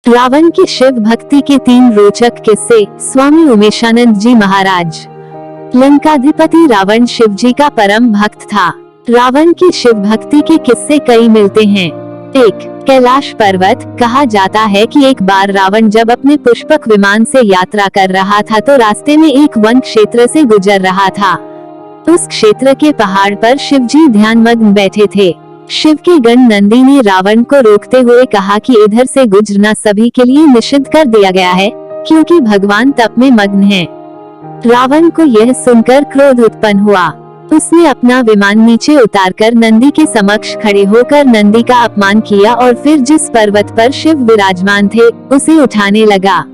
रावण की शिव भक्ति के 3 रोचक किस्से। स्वामी उमेशानंद जी महाराज। लंकाधिपति रावण शिव जी का परम भक्त था। रावण की शिव भक्ति के किस्से कई मिलते हैं। 1. कैलाश पर्वत। कहा जाता है कि एक बार रावण जब अपने पुष्पक विमान से यात्रा कर रहा था तो रास्ते में एक वन क्षेत्र से गुजर रहा था। उस क्षेत्र के पहाड़ पर शिव जी ध्यानमग्न बैठे थे। शिव के गण नंदी ने रावण को रोकते हुए कहा कि इधर से गुजरना सभी के लिए निषिद्ध कर दिया गया है, क्योंकि भगवान तप में मग्न हैं। रावण को यह सुनकर क्रोध उत्पन्न हुआ। उसने अपना विमान नीचे उतारकर नंदी के समक्ष खड़े होकर नंदी का अपमान किया और फिर जिस पर्वत पर शिव विराजमान थे उसे उठाने लगा।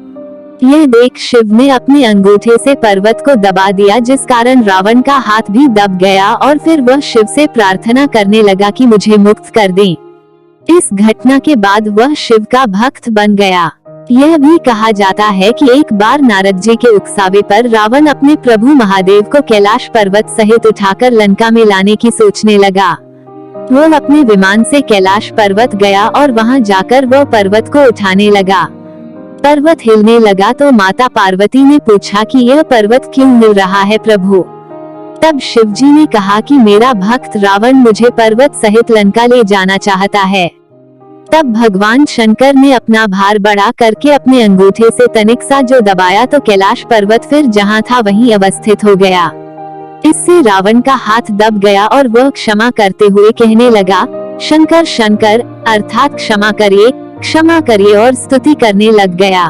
यह देख शिव ने अपने अंगूठे से पर्वत को दबा दिया, जिस कारण रावण का हाथ भी दब गया और फिर वह शिव से प्रार्थना करने लगा कि मुझे मुक्त कर दें। इस घटना के बाद वह शिव का भक्त बन गया। यह भी कहा जाता है कि एक बार नारद जी के उकसावे पर रावण अपने प्रभु महादेव को कैलाश पर्वत सहित उठाकर लंका में लाने की सोचने लगा। वह अपने विमान से कैलाश पर्वत गया और वहां जाकर वह पर्वत को उठाने लगा। पर्वत हिलने लगा तो माता पार्वती ने पूछा कि यह पर्वत क्यों हिल रहा है प्रभु। तब शिव जी ने कहा कि मेरा भक्त रावण मुझे पर्वत सहित लंका ले जाना चाहता है। तब भगवान शंकर ने अपना भार बढ़ा करके अपने अंगूठे से तनिक सा जो दबाया तो कैलाश पर्वत फिर जहां था वहीं अवस्थित हो गया। इससे रावण का हाथ दब गया और वह क्षमा करते हुए कहने लगा, शंकर शंकर अर्थात क्षमा करिए और स्तुति करने लग गया।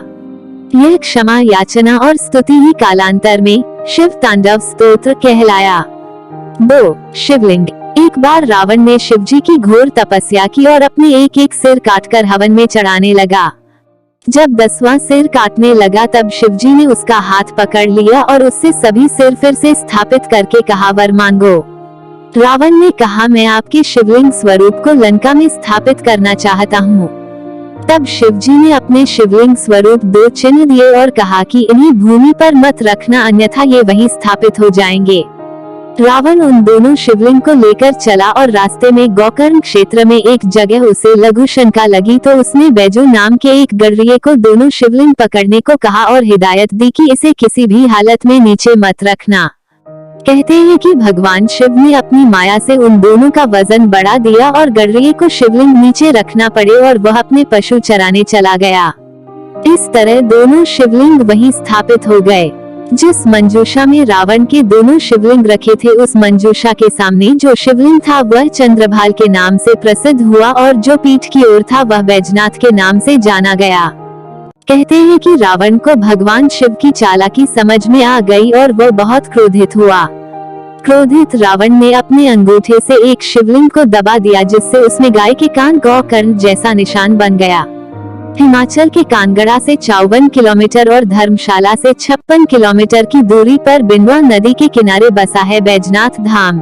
यह क्षमा याचना और स्तुति ही कालांतर में शिव तांडव स्तोत्र कहलाया। 2. शिवलिंग। एक बार रावण ने शिव जी की घोर तपस्या की और अपने एक एक सिर काटकर हवन में चढ़ाने लगा। जब 10वां सिर काटने लगा तब शिव जी ने उसका हाथ पकड़ लिया और उससे सभी सिर फिर से स्थापित करके कहा, वर मांगो। रावण ने कहा, मैं आपके शिवलिंग स्वरूप को लंका में स्थापित करना चाहता हूँ। तब शिव जी ने अपने शिवलिंग स्वरूप 2 चिन्ह दिए और कहा कि इन्हें भूमि पर मत रखना, अन्यथा ये वहीं स्थापित हो जाएंगे। रावण उन दोनों शिवलिंग को लेकर चला और रास्ते में गोकर्ण क्षेत्र में एक जगह उसे लघु शंका लगी तो उसने बैजू नाम के एक गडरिये को दोनों शिवलिंग पकड़ने को कहा और हिदायत दी कि इसे किसी भी हालत में नीचे मत रखना। कहते हैं कि भगवान शिव ने अपनी माया से उन दोनों का वजन बढ़ा दिया और गडरिये को शिवलिंग नीचे रखना पड़े और वह अपने पशु चराने चला गया। इस तरह दोनों शिवलिंग वहीं स्थापित हो गए। जिस मंजूषा में रावण के दोनों शिवलिंग रखे थे उस मंजूषा के सामने जो शिवलिंग था वह चंद्रभाल के नाम से प्रसिद्ध हुआ और जो पीठ की ओर था वह बैजनाथ के नाम से जाना गया। कहते हैं कि रावण को भगवान शिव की चालाकी समझ में आ गई और वह बहुत क्रोधित हुआ। क्रोधित रावण ने अपने अंगूठे से एक शिवलिंग को दबा दिया, जिससे उसमें गाय के कान गोकर्ण जैसा निशान बन गया। हिमाचल के कानगड़ा से 54 किलोमीटर और धर्मशाला से 56 किलोमीटर की दूरी पर बिंडवा नदी के किनारे बसा है बैजनाथ धाम।